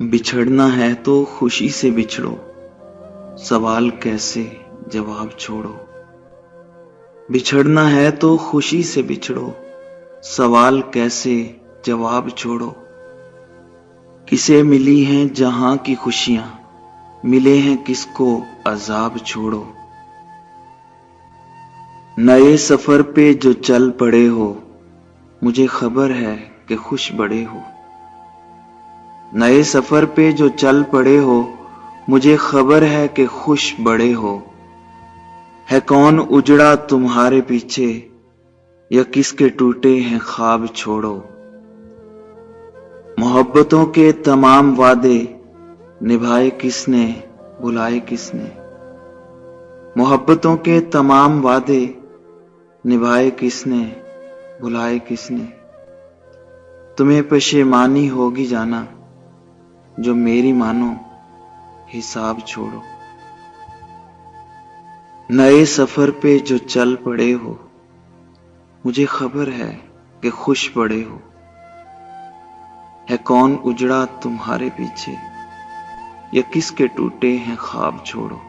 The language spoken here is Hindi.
बिछड़ना है तो खुशी से बिछड़ो, सवाल कैसे जवाब छोड़ो। बिछड़ना है तो खुशी से बिछड़ो, सवाल कैसे जवाब छोड़ो। किसे मिली हैं जहां की खुशियां, मिले हैं किसको अजाब छोड़ो। नए सफर पे जो चल पड़े हो, मुझे खबर है कि खुश बड़े हो। नए सफर पे जो चल पड़े हो, मुझे खबर है कि खुश बड़े हो। है कौन उजड़ा तुम्हारे पीछे, या किसके टूटे हैं ख्वाब छोड़ो। मोहब्बतों के तमाम वादे निभाए किसने, भुलाए किसने। मोहब्बतों के तमाम वादे निभाए किसने, भुलाए किसने। तुम्हें पशेमानी होगी जाना, जो मेरी मानो हिसाब छोड़ो। नए सफर पे जो चल पड़े हो, मुझे खबर है कि खुश बड़े हो। है कौन उजड़ा तुम्हारे पीछे, या किसके टूटे हैं ख्वाब छोड़ो।